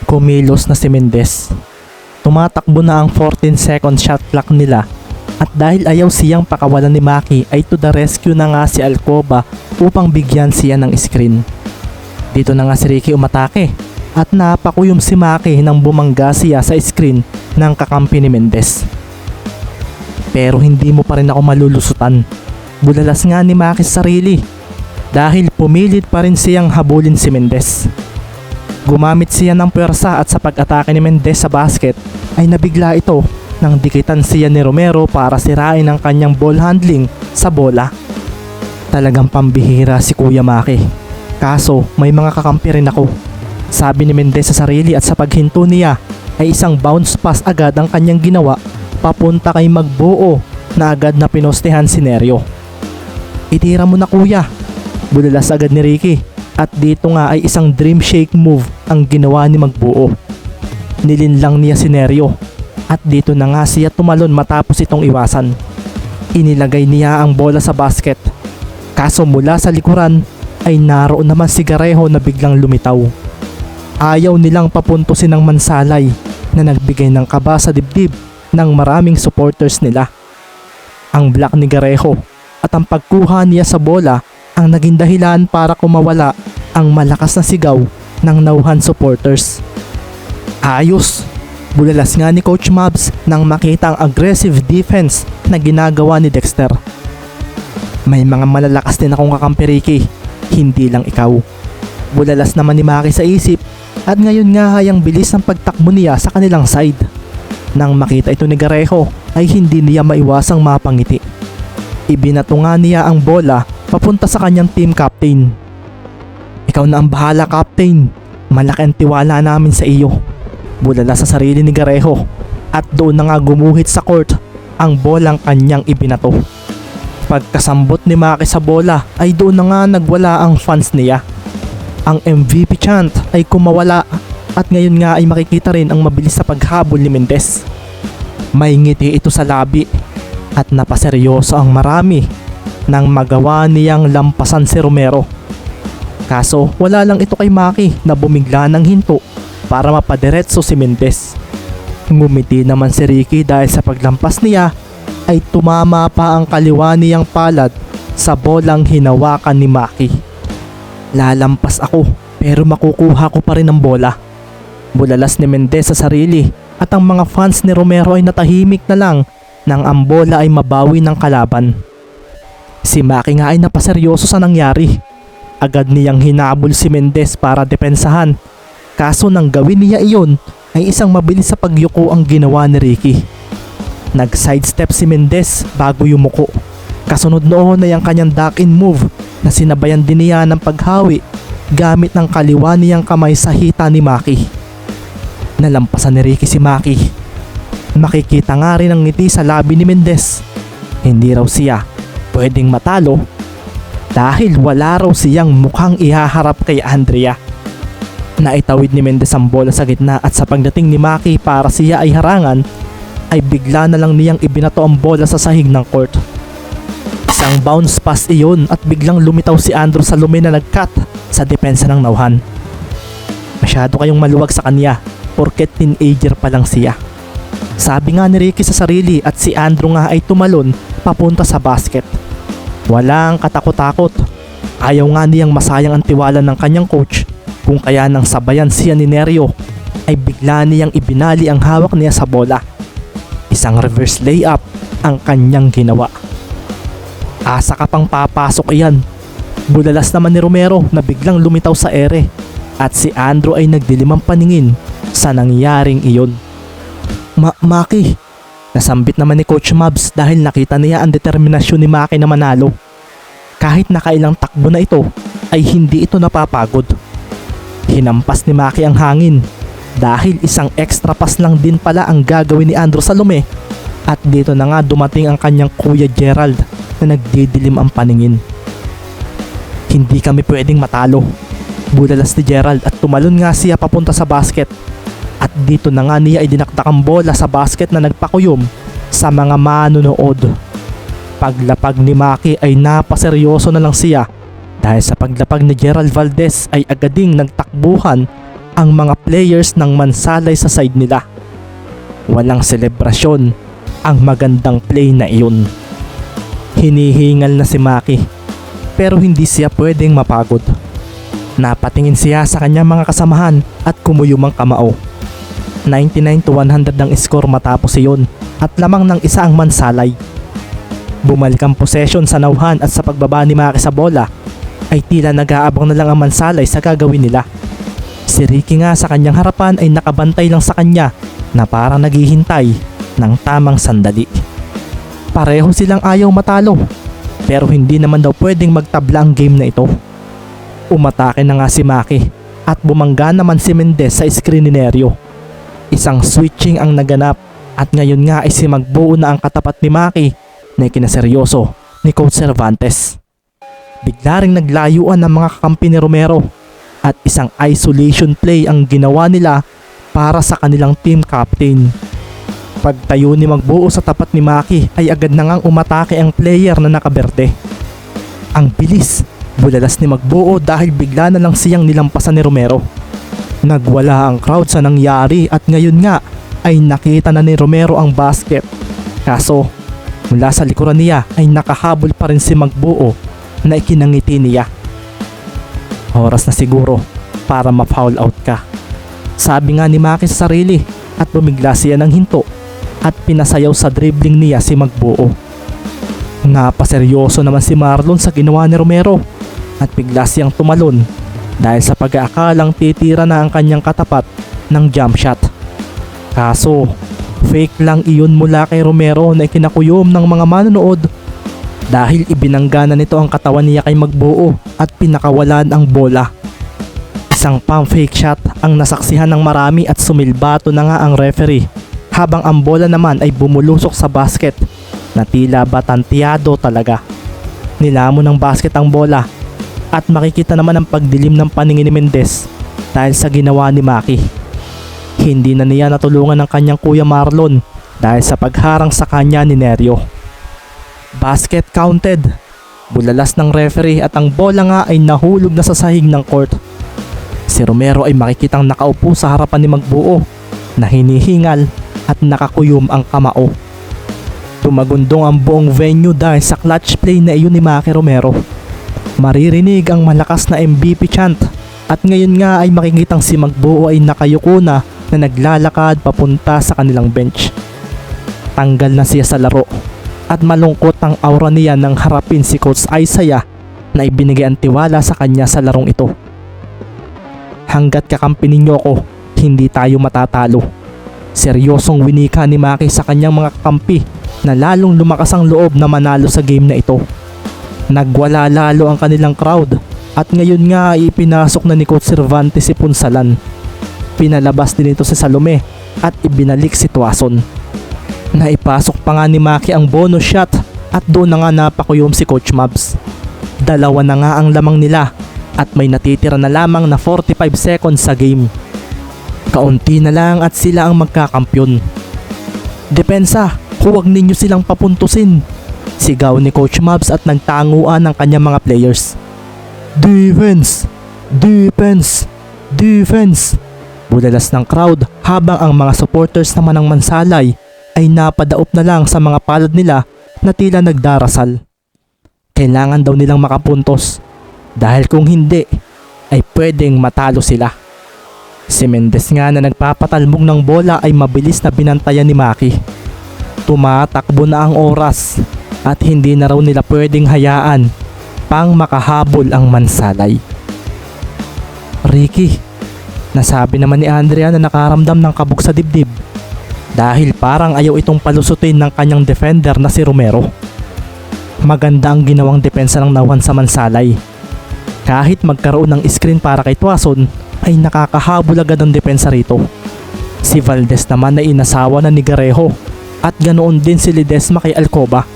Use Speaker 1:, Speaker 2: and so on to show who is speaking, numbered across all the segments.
Speaker 1: Kumilos na si Mendez. Tumatakbo na ang 14-second shot clock nila at dahil ayaw siyang pakawalan ni Maki ay to the rescue na nga si Alcoba upang bigyan siya ng screen. Dito na nga si Ricky umatake at napakuyom si Maki nang bumangga siya sa screen ng kakampi ni Mendez. Pero hindi mo pa rin ako malulusutan. Bulalas nga ni Maki sa sarili dahil pumilit pa rin siyang habulin si Mendez. Gumamit siya ng puwersa at sa pag-atake ni Mendez sa basket ay nabigla ito nang dikitan siya ni Romero para sirain ang kanyang ball handling sa bola. Talagang pambihira si Kuya Maki. Kaso may mga kakampi rin ako. Sabi ni Mendez sa sarili at sa paghinto niya ay isang bounce pass agad ang kanyang ginawa papunta kay Magbuo na agad na pinostehan si Neryo. Itira mo na kuya, bulalas agad ni Ricky. At dito nga ay isang dream shake move ang ginawa ni Magbuo. Nilinlang niya si Neryo at dito na nga siya tumalon matapos itong iwasan. Inilagay niya ang bola sa basket. Kaso mula sa likuran ay naroon naman si Garejo na biglang lumitaw. Ayaw nilang papuntusin ng Mansalay na nagbigay ng kaba sa dibdib ng maraming supporters nila. Ang block ni Garejo at ang pagkuha niya sa bola ang naging dahilan para kumawala ang malakas na sigaw ng nauhan supporters. Ayos! Bulalas nga ni Coach Mabs nang makita ang aggressive defense na ginagawa ni Dexter. May mga malalakas din akong kakampi Ricky, hindi lang ikaw. Bulalas naman ni Maki sa isip at ngayon nga ay ang bilis ng pagtakbo niya sa kanilang side. Nang makita ito ni Garejo ay hindi niya maiwasang mapangiti. Ibinato nga niya ang bola papunta sa kanyang team captain. Ikaw na ang bahala captain, malaki ang tiwala namin sa iyo. Bulala sa sarili ni Garejo at doon na nga gumuhit sa court ang bolang kanyang ibinato. Pagkasambot ni Maki sa bola ay doon na nga nagwala ang fans niya. Ang MVP chant ay kumawala at ngayon nga ay makikita rin ang mabilis sa paghabol ni Mendez. May ngiti ito sa labi at napaseryoso ang marami nang magawa niyang lampasan si Romero. Kaso wala lang ito kay Maki na bumigla ng hinto para mapadiretso si Mendez. Ngumiti naman si Ricky dahil sa paglampas niya ay tumama pa ang kaliwa niyang palad sa bolang hinawakan ni Maki. Lalampas ako pero makukuha ko pa rin ang bola. Bulalas ni Mendez sa sarili at ang mga fans ni Romero ay natahimik na lang nang ang bola ay mabawi ng kalaban. Si Maki nga ay napaseryoso sa nangyari. Agad niyang hinabol si Mendez para depensahan. Kaso nang gawin niya iyon ay isang mabilis sa pagyuko ang ginawa ni Ricky. Nag-sidestep si Mendez bago yumuko. Kasunod noon ay ang kanyang duck-in move na sinabayan din niya ng paghawi gamit ng kaliwa niyang kamay sa hita ni Maki. Nalampasan ni Ricky si Maki. Makikita nga rin ang ngiti sa labi ni Mendez. Hindi raw siya pwedeng matalo dahil wala raw siyang mukhang ihaharap kay Andrea. Naitawid ni Mendez ang bola sa gitna at sa pagdating ni Maki para siya ay harangan ay bigla na lang niyang ibinato ang bola sa sahig ng court. Isang bounce pass iyon at biglang lumitaw si Andrew Salome na nag-cut sa depensa ng nauhan. Masyado kayong maluwag sa kanya porket teenager pa lang siya. Sabi nga ni Ricky sa sarili at si Andrew nga ay tumalon papunta sa basket. Walang katakot-takot. Ayaw nga niyang masayang ang tiwala ng kanyang coach kung kaya nang sabayan siya ni Neryo ay bigla niyang ibinali ang hawak niya sa bola. Isang reverse layup ang kanyang ginawa. Asa ka pang papasok iyan. Bulalas naman ni Romero na biglang lumitaw sa ere at si Andrew ay nagdilimang paningin sa nangyaring iyon. Maki, nasambit naman ni Coach Mabs dahil nakita niya ang determinasyon ni Maki na manalo. Kahit nakailang takbo na ito ay hindi ito napapagod. Hinampas ni Maki ang hangin dahil isang extra pass lang din pala ang gagawin ni Andrew Salome at dito na nga dumating ang kanyang kuya Gerald na nagdidilim ang paningin. Hindi kami pwedeng matalo. Bulalas ni Gerald at tumalon nga siya papunta sa basket. At dito na nga niya ay dinakdak ang bola sa basket na nagpakuyom sa mga manonood. Paglapag ni Maki ay napaseryoso na lang siya Dahil sa paglapag ni Gerald Valdez ay agad ding nagtakbuhan ang mga players ng Mansalay sa side nila. Walang selebrasyon ang magandang play na iyon. Hinihingal na si Maki pero hindi siya pwedeng mapagod. Napatingin siya sa kanyang mga kasamahan at kumuyumang kamao. 99-100 ang score matapos iyon at lamang ng isa ang Mansalay. Bumalik ang possession sa nauhan at sa pagbaba ni Maki sa bola ay tila nag-aabang na lang ang Mansalay sa gagawin nila. Si Ricky nga sa kanyang harapan ay nakabantay lang sa kanya na parang naghihintay ng tamang sandali. Pareho silang ayaw matalo pero hindi naman daw pwedeng magtabla ang game na ito. Umatake na nga si Maki at bumangga naman si Mendez sa screen ni Nereo. Isang switching ang naganap at ngayon nga ay si Magbuo na ang katapat ni Maki na ikinaseryoso ni Coach Cervantes. Bigla ring naglayuan ang mga kakampi ni Romero at isang isolation play ang ginawa nila para sa kanilang team captain. Pagtayo ni Magbuo sa tapat ni Maki ay agad na ngang umatake ang player na nakaberde. Ang bilis, bulalas ni Magbuo dahil bigla na lang siyang nilampasan ni Romero. Nagwala ang crowd sa nangyari at ngayon nga ay nakita na ni Romero ang basket. Kaso mula sa likuran niya ay nakahabol pa rin si Magbuo na ikinangiti niya. Oras na siguro para ma-foul out ka, sabi nga ni Maki sa sarili at bumigla siya ng hinto at pinasayaw sa dribbling niya si Magbuo. Napaseryoso naman si Marlon sa ginawa ni Romero at bigla siyang tumalon dahil sa pag-aakalang titira na ang kanyang katapat ng jump shot. Kaso fake lang iyon mula kay Romero na ikinakuyom ng mga manonood dahil ibinangga na nito ang katawan niya kay Magbuo at pinakawalan ang bola. Isang pump fake shot ang nasaksihan ng marami at sumilbato na nga ang referee habang ang bola naman ay bumulusok sa basket na tila batantiado talaga. Nilamon ng basket ang bola at makikita naman ang pagdilim ng paningin ni Mendez dahil sa ginawa ni Maki. Hindi na niya natulungan ng kanyang kuya Marlon dahil sa pagharang sa kanya ni Nereo. Basket counted. Bulalas ng referee at ang bola nga ay nahulog na sa sahig ng court. Si Romero ay makikitang nakaupo sa harapan ni Magbuo na hinihingal at nakakuyom ang kamao. Tumagundong ang buong venue dahil sa clutch play na iyon ni Maki Romero. Maririnig ang malakas na MVP chant at ngayon nga ay makikitang si Magbuo ay nakayuko na naglalakad papunta sa kanilang bench. Tanggal na siya sa laro at malungkot ang aura niya nang harapin si Coach Isaiah na ibinigay ang tiwala sa kanya sa larong ito. Hanggat kakampi ninyo ko, hindi tayo matatalo. Seryosong winika ni Maki sa kanyang mga kakampi na lalong lumakas ang loob na manalo sa game na ito. Nagwala lalo ang kanilang crowd at ngayon nga ay ipinasok na ni Coach Cervantes si Punsalan. Pinalabas din ito si Salome at ibinalik si Tuason. Naipasok pa nga ni Maki ang bonus shot at doon na nga napakuyom si Coach Mabs. Dalawa na nga ang lamang nila at may natitira na lamang na 45 seconds sa game. Kaunti na lang at sila ang magkakampyon. Depensa, huwag ninyo silang papuntusin, sigaw ni Coach Mabs at nagtanguan ng kanyang mga players. Defense! Defense! Defense! Bulalas ng crowd habang ang mga supporters naman ng Mansalay ay napadaop na lang sa mga palad nila na tila nagdarasal. Kailangan daw nilang makapuntos dahil kung hindi ay pwedeng matalo sila. Si Mendez nga na nagpapatalmog ng bola ay mabilis na binantayan ni Maki. Tumatakbo na ang oras at hindi na raw nila pwedeng hayaan pang makahabol ang Mansalay. Ricky, nasabi naman ni Andrea na nakaramdam ng kabog sa dibdib dahil parang ayaw itong palusutin ng kanyang defender na si Romero. Maganda ang ginawang depensa ng Nauhan sa Mansalay. Kahit magkaroon ng screen para kay Tuason ay nakakahabol agad ang depensa rito. Si Valdez naman ay inasawa na ni Garejo at ganoon din si Ledesma kay Alcoba.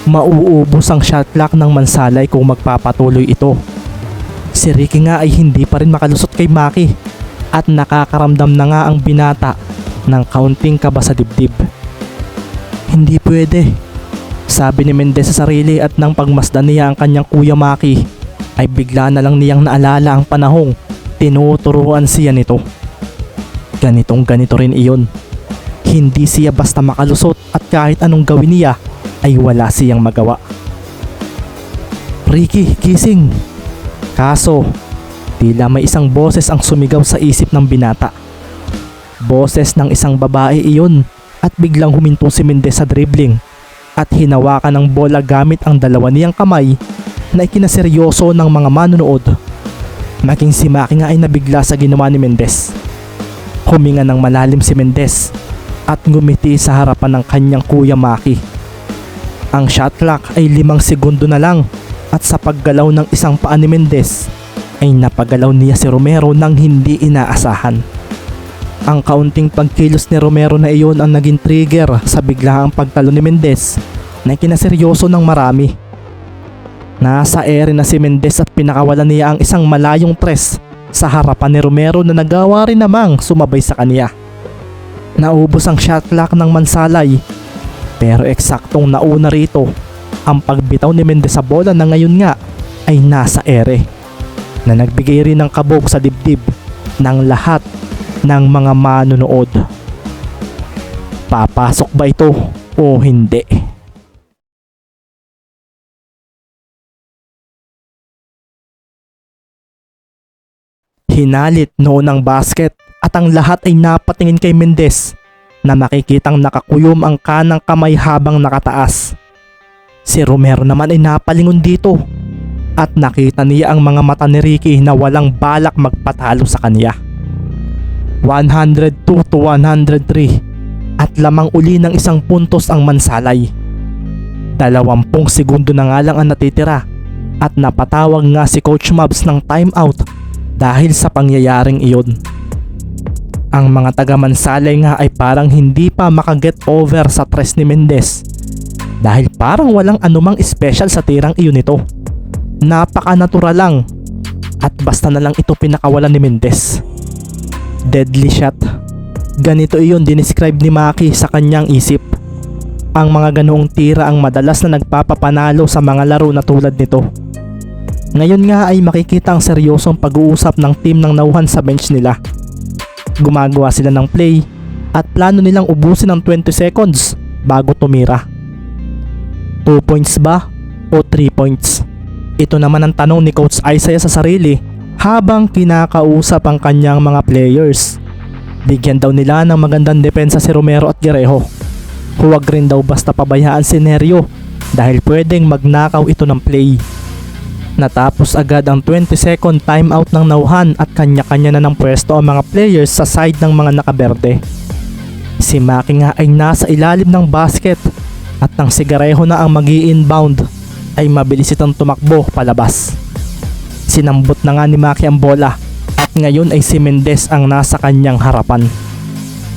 Speaker 1: Mauubos ang shot clock ng Mansalay kung magpapatuloy ito. Si Ricky nga ay hindi pa rin makalusot kay Maki at nakakaramdam na nga ang binata ng kaunting kaba sa dibdib. Hindi pwede, sabi ni Mendez sa sarili at nang pagmasdan niya ang kanyang kuya Maki ay bigla na lang niyang naalala ang panahong tinuturuan siya nito. Ganitong ganito rin iyon. Hindi siya basta makalusot at kahit anong gawin niya ay wala siyang magawa. Ricky, gising! Kaso, tila may isang boses ang sumigaw sa isip ng binata. Boses ng isang babae iyon at biglang huminto si Mendez sa dribbling at hinawakan ng bola gamit ang dalawa niyang kamay na ikinaseryoso ng mga manonood. Maging si Maki nga ay nabigla sa ginawa ni Mendez. Huminga ng malalim si Mendez at ngumiti sa harapan ng kanyang kuya Maki. Ang shot clock ay 5 segundo na lang at sa paggalaw ng isang paa ni Mendez ay napagalaw niya si Romero nang hindi inaasahan. Ang kaunting pagkilos ni Romero na iyon ang naging trigger sa biglaang pagtalo ni Mendez na kinaseryoso ng marami. Nasa ere na si Mendez at pinakawalan niya ang isang malayong tres sa harapan ni Romero na nagawa rin namang sumabay sa kanya. Naubos ang shot clock ng Mansalay pero eksaktong nauna rito ang pagbitaw ni Mendez sa bola na ngayon nga ay nasa ere na nagbigay rin ng kabog sa dibdib ng lahat ng mga manonood. Papasok ba ito o hindi? Hinalit noon ang basket at ang lahat ay napatingin kay Mendez na makikitang nakakuyom ang kanang kamay habang nakataas. Si Romero naman ay napalingon dito at nakita niya ang mga mata ni Ricky na walang balak magpatalo sa kanya. 102 to 103 at lamang uli ng isang puntos ang Mansalay. 20 segundo na nga lang ang natitira at napatawag nga si Coach Mabs ng timeout dahil sa pangyayaring iyon. Ang mga taga Mansalay nga ay parang hindi pa makaget over sa tres ni Mendez dahil parang walang anumang special sa tirang iyon nito. Napaka-natural lang at basta na lang ito pinakawalan ni Mendez. Deadly shot. Ganito iyon dinescribe ni Maki sa kanyang isip. Ang mga ganoong tira ang madalas na nagpapapanalo sa mga laro na tulad nito. Ngayon nga ay makikita ang seryosong pag-uusap ng team ng nauhan sa bench nila. Gumagawa sila ng play at plano nilang ubusin ng 20 seconds bago tumira. 2 points ba o 3 points? Ito naman ang tanong ni Coach Isaiah sa sarili habang kinakausap ang kanyang mga players. Bigyan daw nila ng magandang depensa si Romero at Guerrejo. Huwag rin daw basta pabayaan si Nerio dahil pwedeng magnakaw ito ng play. Natapos agad ang 20-second timeout ng nauhan at kanya-kanya na ng pwesto ang mga players sa side ng mga nakaberde. Si Maki nga ay nasa ilalim ng basket at nang si Guerrejo na ang mag-i-inbound ay mabilis itong tumakbo palabas. Sinambot na nga ni Maki ang bola at ngayon ay si Mendez ang nasa kanyang harapan.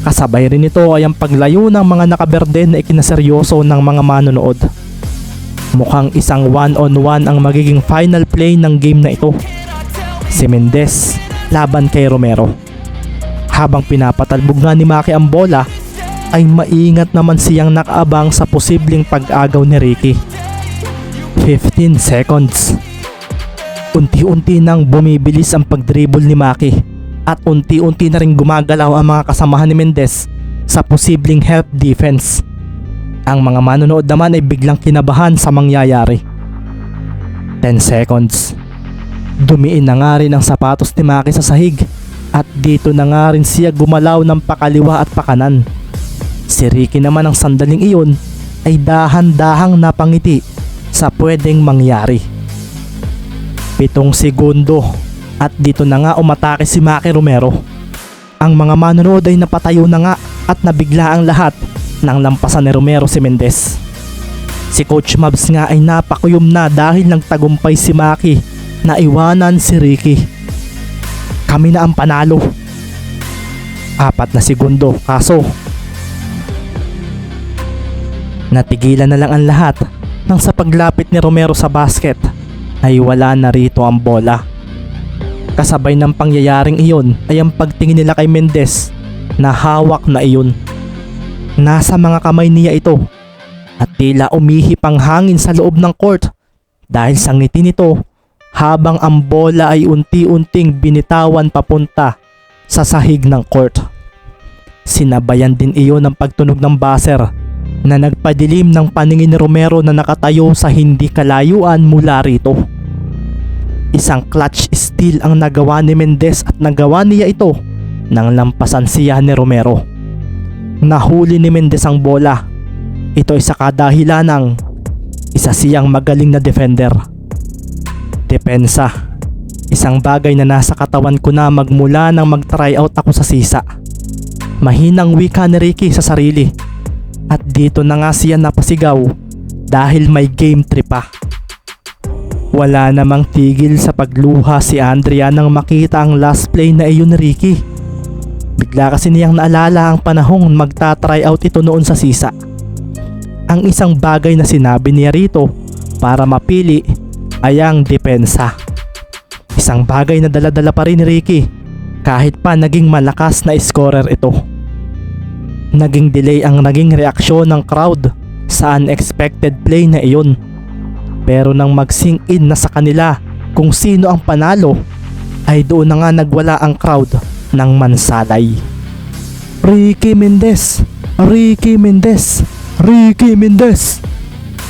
Speaker 1: Kasabay rin ito ay ang paglayo ng mga nakaberde na ikinaseryoso ng mga manonood. Mukhang isang 1-on-1 ang magiging final play ng game na ito. Si Mendez laban kay Romero. Habang pinapatalbog nga ni Maki ang bola ay maingat naman siyang nakaabang sa posibleng pag-agaw ni Ricky. 15 seconds. Unti-unti nang bumibilis ang pagdribble ni Maki at unti-unti na rin gumagalaw ang mga kasamahan ni Mendez sa posibleng help defense. Ang mga manonood naman ay biglang kinabahan sa mangyayari. 10 seconds. Dumiin na nga rin ang sapatos ni Maki sa sahig at dito na nga rin siya gumalaw ng pakaliwa at pakanan. Si Ricky naman ang sandaling iyon ay dahan-dahang napangiti sa pwedeng mangyari. 7 segundo at dito na nga umatake si Maki Romero. Ang mga manonood ay napatayo na nga at nabigla ang lahat nang lampasan ni Romero si Mendez. Si Coach Mabs nga ay napakuyom na dahil nagtagumpay si Maki na iwanan si Ricky. Kami na ang panalo. 4 na segundo kaso natigilan na lang ang lahat nang sa paglapit ni Romero sa basket ay wala na rito ang bola. Kasabay ng pangyayaring iyon ay ang pagtingin nila kay Mendez na hawak na iyon. Nasa mga kamay niya ito at tila umihip ang hangin sa loob ng court dahil sa ngiti nito habang ang bola ay unti-unting binitawan papunta sa sahig ng court. Sinabayan din iyon ng pagtunog ng buzzer na nagpadilim ng paningin ni Romero na nakatayo sa hindi kalayuan mula rito. Isang clutch steal ang nagawa ni Mendez at nagawa niya ito nang lampasan siya ni Romero. Nahuli ni Mendez ang bola. Ito ay sa kadahilan ng isa siyang magaling na defender. Depensa. Isang bagay na nasa katawan ko na magmula nang mag-try out ako sa sisa. Mahinang wika ni Ricky sa sarili. At dito na nga siya napasigaw dahil may game 3 pa. Wala namang tigil sa pagluha si Andrea nang makita ang last play na iyon ni Ricky. Bigla kasi niyang naalala ang panahong magta-try out ito noon sa sisa. Ang isang bagay na sinabi niya rito para mapili ay ang depensa. Isang bagay na dala-dala pa rin ni Ricky kahit pa naging malakas na scorer ito. Naging delay ang naging reaksyon ng crowd sa unexpected play na iyon. Pero nang mag-sink in na sa kanila kung sino ang panalo, ay doon na nga nagwala ang crowd ng mansalay. Ricky Mendez! Ricky Mendez! Ricky Mendez!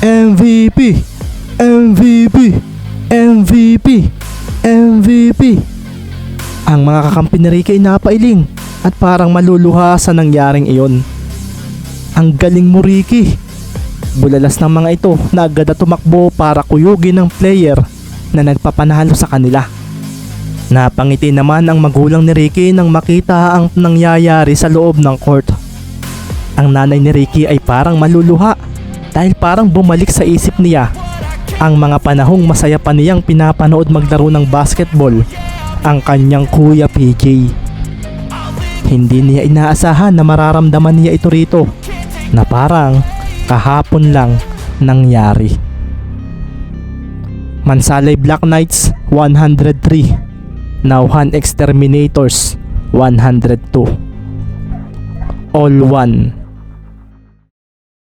Speaker 1: MVP! MVP! MVP! MVP! Ang mga kakampi ni Ricky ay napailing at parang maluluha sa nangyaring iyon. Ang galing mo, Ricky! Bulalas ng mga ito na agad na tumakbo para kuyugin ng player na nagpapanalo sa kanila. Napangiti naman ang magulang ni Ricky nang makita ang nangyayari sa loob ng court. Ang nanay ni Ricky ay parang maluluha dahil parang bumalik sa isip niya ang mga panahong masaya pa niyang pinapanood maglaro ng basketball ang kanyang kuya PJ. Hindi niya inaasahan na mararamdaman niya ito rito na parang kahapon lang nangyari. Mansalay Black Knights 103, Nauhan Exterminators 102. All one.